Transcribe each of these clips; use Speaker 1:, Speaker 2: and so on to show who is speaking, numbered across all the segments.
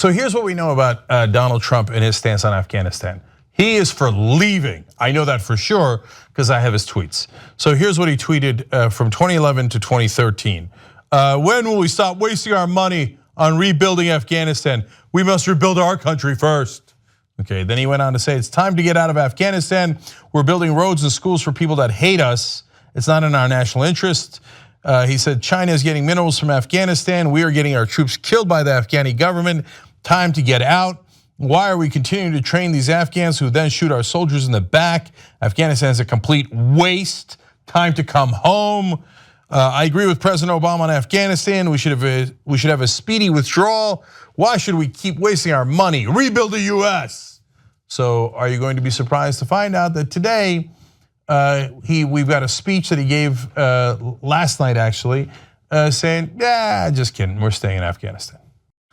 Speaker 1: So here's what we know about Donald Trump and his stance on Afghanistan. He is for leaving. I know that for sure because I have his tweets. So here's what he tweeted from 2011 to 2013. When will we stop wasting our money on rebuilding Afghanistan? We must rebuild our country first. Okay, then he went on to say, it's time to get out of Afghanistan. We're building roads and schools for people that hate us. It's not in our national interest. He said, China is getting minerals from Afghanistan. We are getting our troops killed by the Afghani government. Time to get out. Why are we continuing to train these Afghans who then shoot our soldiers in the back? Afghanistan is a complete waste. Time to come home. I agree with President Obama on Afghanistan. We should have a speedy withdrawal. Why should we keep wasting our money? Rebuild the US. So are you going to be surprised to find out that today we've got a speech that he gave last night actually saying, yeah, just kidding, we're staying in Afghanistan.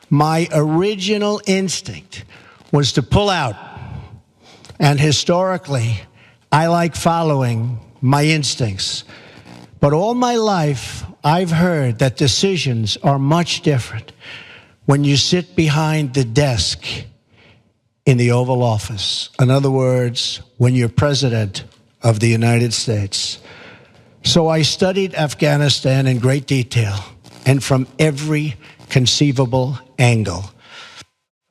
Speaker 2: My original instinct was to pull out. And historically, I like following my instincts. But all my life, I've heard that decisions are much different when you sit behind the desk in the Oval Office. In other words, when you're president of the United States. So I studied Afghanistan in great detail and from every conceivable angle.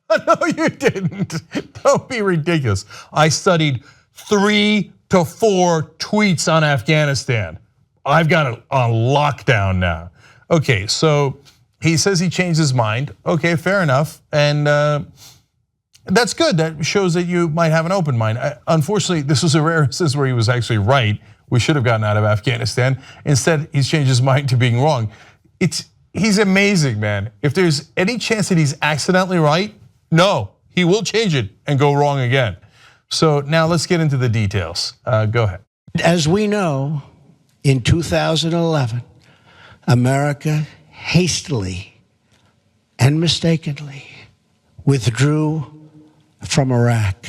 Speaker 1: No, you didn't. Don't be ridiculous. I studied 3 to 4 tweets on Afghanistan. I've got it on lockdown now. Okay, so he says he changed his mind. Okay, fair enough. And that's good. That shows that you might have an open mind. Unfortunately, this was a rare instance where he was actually right. We should have gotten out of Afghanistan. Instead, he's changed his mind to being wrong. He's amazing, man. If there's any chance that he's accidentally right, no, he will change it and go wrong again. So now let's get into the details. Go ahead.
Speaker 2: As we know, in 2011, America hastily and mistakenly withdrew from Iraq.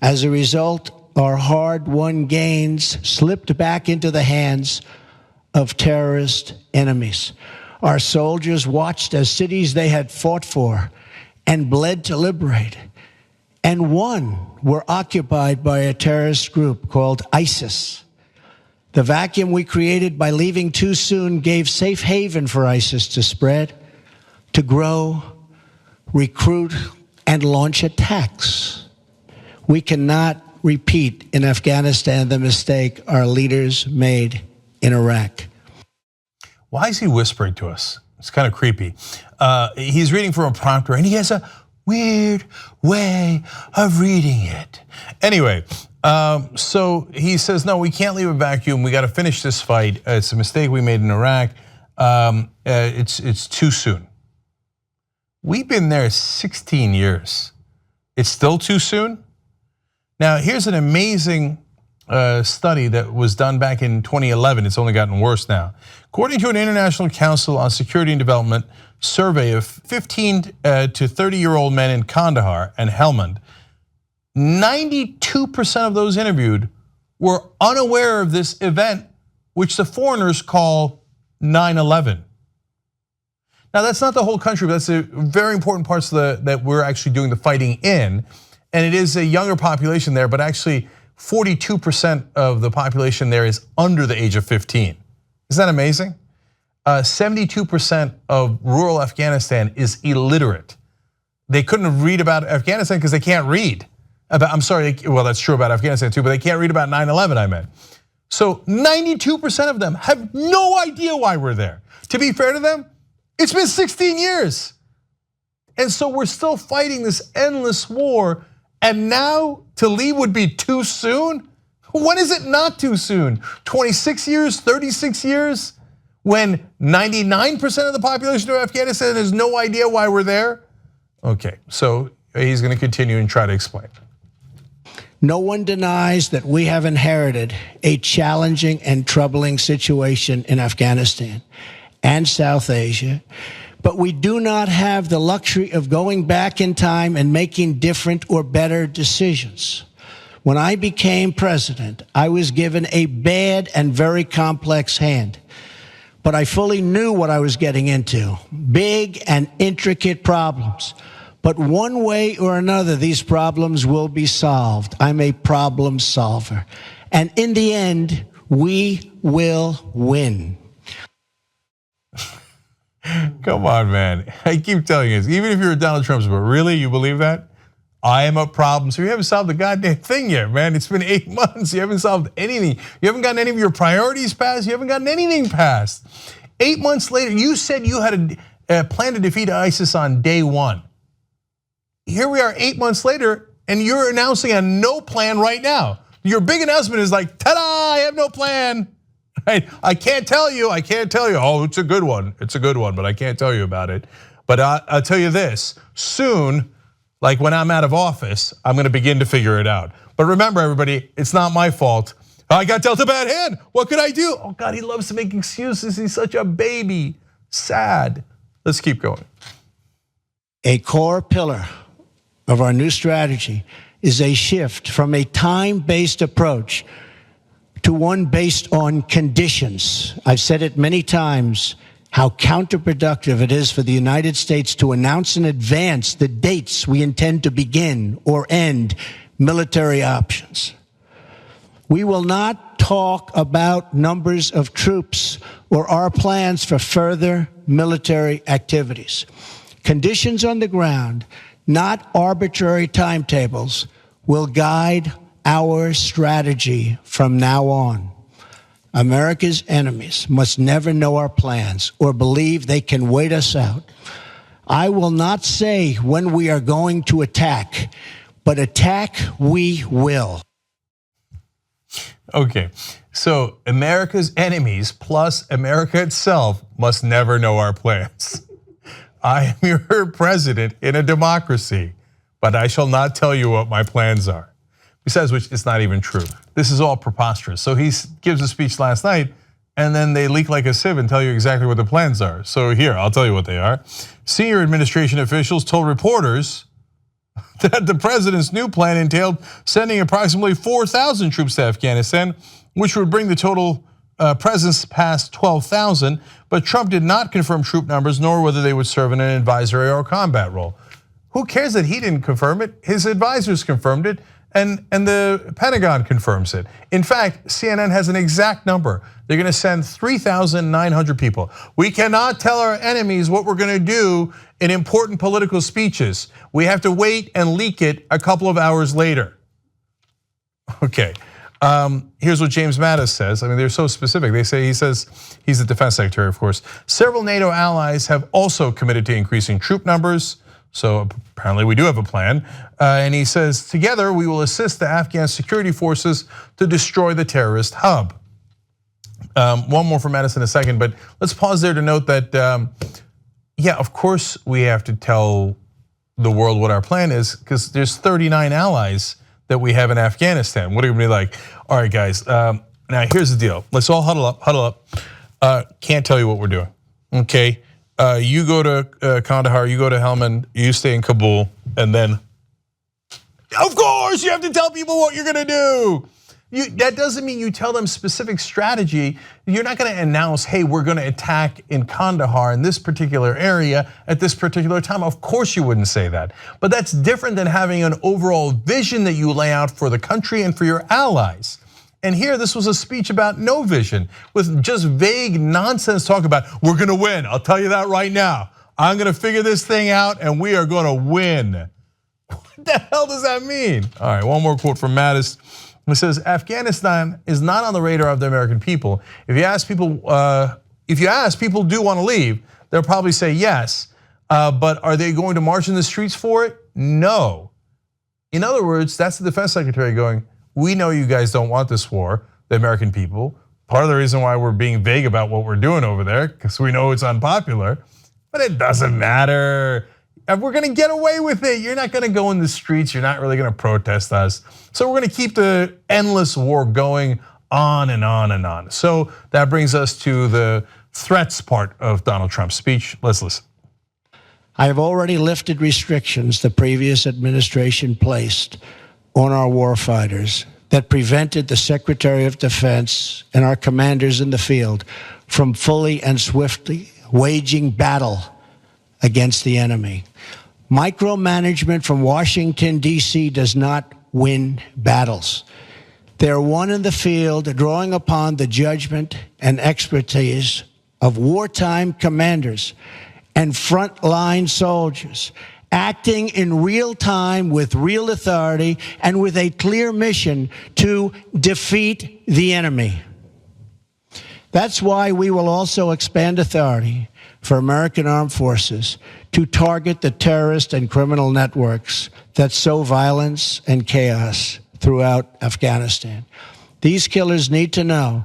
Speaker 2: As a result, our hard-won gains slipped back into the hands of terrorist enemies. Our soldiers watched as cities they had fought for and bled to liberate and won were occupied by a terrorist group called ISIS. The vacuum we created by leaving too soon gave safe haven for ISIS to spread, to grow, recruit, and launch attacks. We cannot repeat in Afghanistan the mistake our leaders made in Iraq.
Speaker 1: Why is he whispering to us? It's kind of creepy. He's reading from a prompter and he has a weird way of reading it. Anyway, so he says, no, we can't leave a vacuum. We got to finish this fight. It's a mistake we made in Iraq. It's too soon. We've been there 16 years. It's still too soon? Now, here's an amazing study that was done back in 2011. It's only gotten worse now. According to an International Council on Security and Development survey of 15 to 30-year-old men in Kandahar and Helmand, 92% of those interviewed were unaware of this event, which the foreigners call 9/11. Now, that's not the whole country, but that's a very important parts of that we're actually doing the fighting in. And it is a younger population there, but actually 42% of the population there is under the age of 15. Isn't that amazing? 72% of rural Afghanistan is illiterate. They couldn't read about Afghanistan because they can't read. I'm sorry, well, that's true about Afghanistan too, but they can't read about 9/11, I meant. So 92% of them have no idea why we're there. To be fair to them, it's been 16 years. And so we're still fighting this endless war, and now to leave would be too soon? When is it not too soon? 26 years, 36 years? When 99% of the population of Afghanistan has no idea why we're there? Okay, so he's going to continue and try to explain.
Speaker 2: No one denies that we have inherited a challenging and troubling situation in Afghanistan and South Asia, but we do not have the luxury of going back in time and making different or better decisions. When I became president, I was given a bad and very complex hand, but I fully knew what I was getting into, big and intricate problems. But one way or another, these problems will be solved. I'm a problem solver. And in the end, we will win.
Speaker 1: Come on, man. I keep telling you this. Even if you're a Donald Trump supporter, really, you believe that? I am a problem. So you haven't solved the goddamn thing yet, man. It's been 8 months. You haven't solved anything. You haven't gotten any of your priorities passed. You haven't gotten anything passed. 8 months later, you said you had a plan to defeat ISIS on day one. Here we are 8 months later, and you're announcing a no plan right now. Your big announcement is like, ta-da, I have no plan. Right? I can't tell you. Oh, it's a good one. But I can't tell you about it. But I'll tell you this, soon, like when I'm out of office, I'm gonna begin to figure it out. But remember, everybody, it's not my fault. I got dealt a bad hand. What could I do? Oh God, he loves to make excuses. He's such a baby. Sad. Let's keep going.
Speaker 2: A core pillar of our new strategy is a shift from a time-based approach to one based on conditions. I've said it many times, how counterproductive it is for the United States to announce in advance the dates we intend to begin or end military options. We will not talk about numbers of troops or our plans for further military activities. Conditions on the ground, not arbitrary timetables, will guide our strategy from now on. America's enemies must never know our plans or believe they can wait us out. I will not say when we are going to attack, but attack we will.
Speaker 1: Okay, so America's enemies plus America itself must never know our plans. I am your president in a democracy, but I shall not tell you what my plans are. Besides which, it's not even true. This is all preposterous. So he gives a speech last night, and then they leak like a sieve and tell you exactly what the plans are. So here, I'll tell you what they are. Senior administration officials told reporters that the president's new plan entailed sending approximately 4,000 troops to Afghanistan, which would bring the total presence past 12,000. But Trump did not confirm troop numbers, nor whether they would serve in an advisory or combat role. Who cares that he didn't confirm it? His advisors confirmed it. And the Pentagon confirms it. In fact, CNN has an exact number. They're gonna send 3,900 people. We cannot tell our enemies what we're gonna do in important political speeches. We have to wait and leak it a couple of hours later. Okay, here's what James Mattis says. I mean, they're so specific. He says, he's the defense secretary, of course. Several NATO allies have also committed to increasing troop numbers. So apparently we do have a plan. And he says, together we will assist the Afghan security forces to destroy the terrorist hub. One more from Madison in a second, but let's pause there to note that, yeah, of course we have to tell the world what our plan is, because there's 39 allies that we have in Afghanistan. What are we gonna be like? All right, guys, now here's the deal. Let's all huddle up. Can't tell you what we're doing, okay? You go to Kandahar, you go to Helmand, you stay in Kabul, and then, of course, you have to tell people what you're gonna do. That doesn't mean you tell them specific strategy. You're not gonna announce, hey, we're gonna attack in Kandahar in this particular area at this particular time. Of course you wouldn't say that. But that's different than having an overall vision that you lay out for the country and for your allies. And here, this was a speech about no vision, with just vague nonsense talk about, we're gonna win, I'll tell you that right now. I'm gonna figure this thing out and we are gonna win. What the hell does that mean? All right, one more quote from Mattis. It says, Afghanistan is not on the radar of the American people. If you ask people do wanna leave, they'll probably say yes, but are they going to march in the streets for it? No. In other words, that's the defense secretary going, we know you guys don't want this war, the American people. Part of the reason why we're being vague about what we're doing over there, because we know it's unpopular, but it doesn't matter. And we're gonna get away with it. You're not gonna go in the streets, you're not really gonna protest us. So we're gonna keep the endless war going on and on and on. So that brings us to the threats part of Donald Trump's speech. Let's listen.
Speaker 2: I have already lifted restrictions the previous administration placed on our warfighters that prevented the Secretary of Defense and our commanders in the field from fully and swiftly waging battle against the enemy. Micromanagement from Washington, D.C. does not win battles. They're won in the field, drawing upon the judgment and expertise of wartime commanders and frontline soldiers, acting in real time with real authority and with a clear mission to defeat the enemy. That's why we will also expand authority for American armed forces to target the terrorist and criminal networks that sow violence and chaos throughout Afghanistan. These killers need to know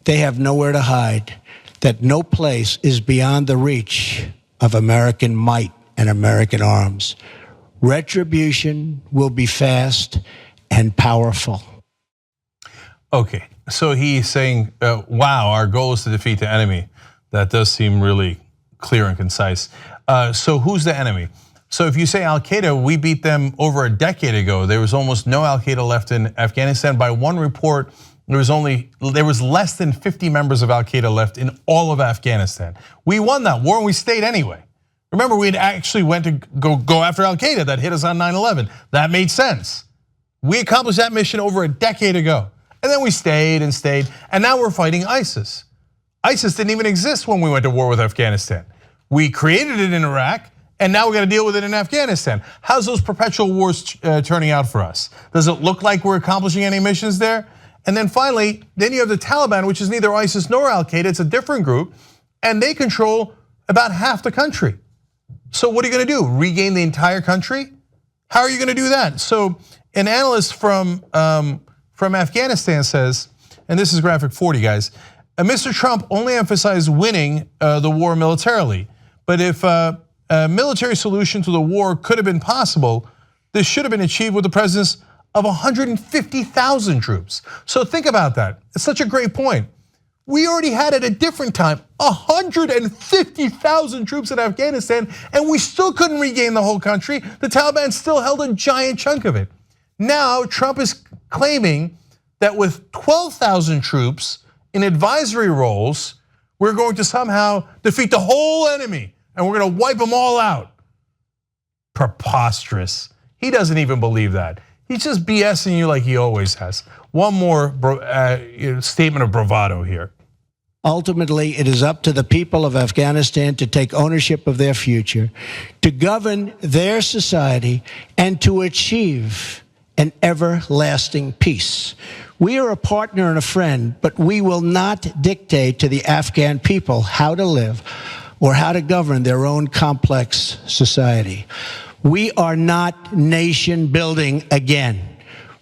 Speaker 2: they have nowhere to hide, that no place is beyond the reach of American might and American arms. Retribution will be fast and powerful.
Speaker 1: Okay, so he's saying, wow, our goal is to defeat the enemy. That does seem really clear and concise. So who's the enemy? So if you say Al-Qaeda, we beat them over a decade ago. There was almost no Al-Qaeda left in Afghanistan. By one report, there was less than 50 members of Al-Qaeda left in all of Afghanistan. We won that war and we stayed anyway. Remember, we had actually went to go after Al-Qaeda that hit us on 9/11. That made sense. We accomplished that mission over a decade ago. And then we stayed and stayed, and now we're fighting ISIS. ISIS didn't even exist when we went to war with Afghanistan. We created it in Iraq, and now we got to deal with it in Afghanistan. How's those perpetual wars turning out for us? Does it look like we're accomplishing any missions there? And then finally, then you have the Taliban, which is neither ISIS nor Al-Qaeda, it's a different group, and they control about half the country. So what are you gonna do, regain the entire country? How are you gonna do that? So an analyst from Afghanistan says, and this is graphic 40, guys, Mr. Trump only emphasized winning the war militarily, but if a military solution to the war could have been possible, this should have been achieved with the presence of 150,000 troops. So think about that. It's such a great point. We already had at a different time 150,000 troops in Afghanistan, and we still couldn't regain the whole country. The Taliban still held a giant chunk of it. Now Trump is claiming that with 12,000 troops in advisory roles, we're going to somehow defeat the whole enemy and we're going to wipe them all out. Preposterous. He doesn't even believe that. He's just BSing you like he always has. One more statement of bravado here.
Speaker 2: Ultimately, it is up to the people of Afghanistan to take ownership of their future, to govern their society, and to achieve an everlasting peace. We are a partner and a friend, but we will not dictate to the Afghan people how to live or how to govern their own complex society. We are not nation building again.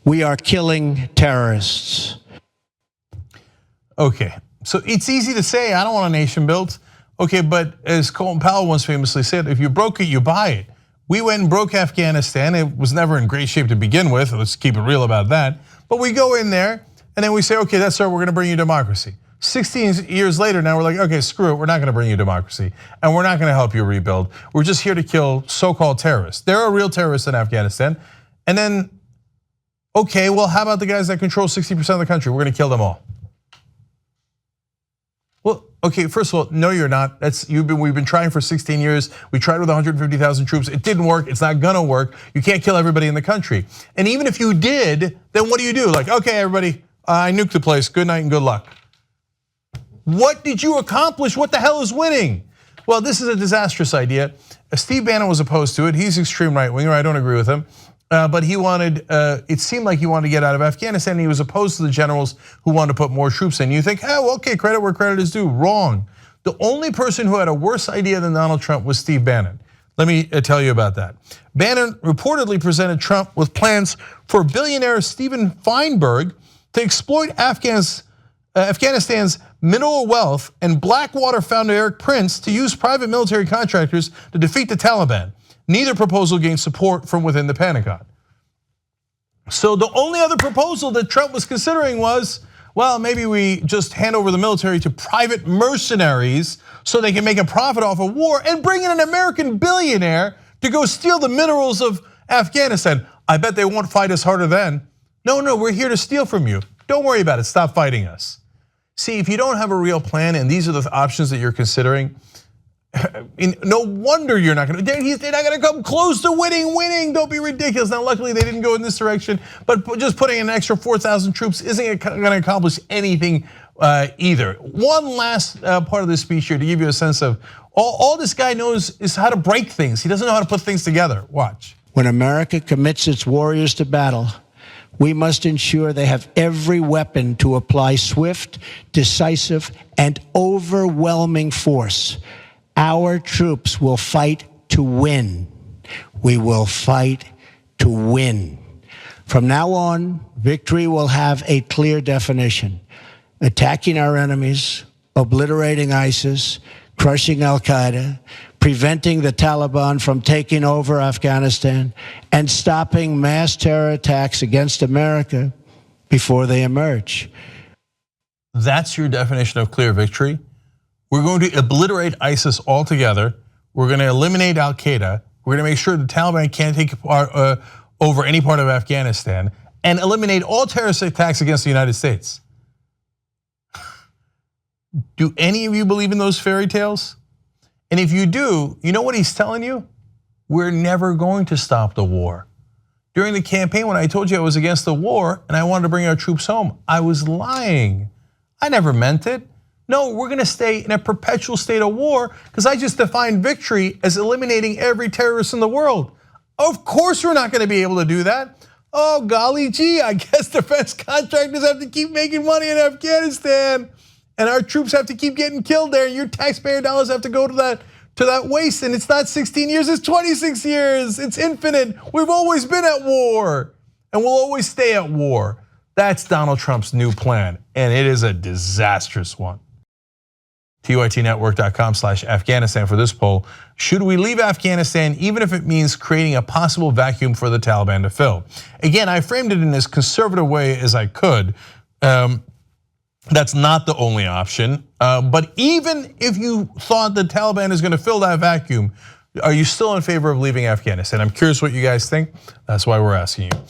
Speaker 2: We are killing terrorists.
Speaker 1: Okay, so it's easy to say, I don't want a nation built. Okay, but as Colin Powell once famously said, if you broke it, you buy it. We went and broke Afghanistan. It was never in great shape to begin with. Let's keep it real about that. But we go in there and then we say, okay, that's right, we're gonna bring you democracy. 16 years later, now we're like, okay, screw it, we're not gonna bring you democracy and we're not gonna help you rebuild. We're just here to kill so-called terrorists. There are real terrorists in Afghanistan. And then, okay, well, how about the guys that control 60% of the country? We're gonna kill them all. Well, okay, first of all, no, you're not. We've been trying for 16 years. We tried with 150,000 troops. It didn't work. It's not gonna work. You can't kill everybody in the country. And even if you did, then what do? Like, okay, everybody, I nuked the place. Good night and good luck. What did you accomplish? What the hell is winning? Well, this is a disastrous idea. Steve Bannon was opposed to it. He's extreme right winger. I don't agree with him. But he wanted, it seemed like he wanted to get out of Afghanistan. He was opposed to the generals who wanted to put more troops in. You think, well, okay, credit where credit is due. Wrong. The only person who had a worse idea than Donald Trump was Steve Bannon. Let me tell you about that. Bannon reportedly presented Trump with plans for billionaire Steven Feinberg to exploit Afghanistan's mineral wealth and Blackwater founder Eric Prince to use private military contractors to defeat the Taliban. Neither proposal gained support from within the Pentagon. So the only other proposal that Trump was considering was, well, maybe we just hand over the military to private mercenaries so they can make a profit off of war and bring in an American billionaire to go steal the minerals of Afghanistan. I bet they won't fight us harder then. No, we're here to steal from you. Don't worry about it, stop fighting us. See, if you don't have a real plan and these are the options that you're considering, No wonder you're not going to. They're not going to come close to winning. Don't be ridiculous. Now, luckily, they didn't go in this direction, but just putting an extra 4,000 troops isn't going to accomplish anything either. One last part of this speech here to give you a sense of all this guy knows is how to break things. He doesn't know how to put things together. Watch.
Speaker 2: When America commits its warriors to battle, we must ensure they have every weapon to apply swift, decisive, and overwhelming force. Our troops will fight to win. We will fight to win. From now on, victory will have a clear definition: attacking our enemies, obliterating ISIS, crushing al-Qaeda, preventing the Taliban from taking over Afghanistan, and stopping mass terror attacks against America before they emerge.
Speaker 1: That's your definition of clear victory? We're going to obliterate ISIS altogether. We're going to eliminate al-Qaeda. We're going to make sure the Taliban can't take over any part of Afghanistan and eliminate all terrorist attacks against the United States. Do any of you believe in those fairy tales? And if you do, you know what he's telling you? We're never going to stop the war. During the campaign, when I told you I was against the war and I wanted to bring our troops home, I was lying. I never meant it. No, we're gonna stay in a perpetual state of war because I just defined victory as eliminating every terrorist in the world. Of course we're not gonna be able to do that. Oh, golly gee, I guess defense contractors have to keep making money in Afghanistan and our troops have to keep getting killed there and your taxpayer dollars have to go to that waste, and it's not 16 years, it's 26 years. It's infinite. We've always been at war and we'll always stay at war. That's Donald Trump's new plan, and it is a disastrous one. TYTnetwork.com/Afghanistan for this poll. Should we leave Afghanistan even if it means creating a possible vacuum for the Taliban to fill? Again, I framed it in as conservative way as I could. That's not the only option, but even if you thought the Taliban is going to fill that vacuum, are you still in favor of leaving Afghanistan? I'm curious what you guys think. That's why we're asking you.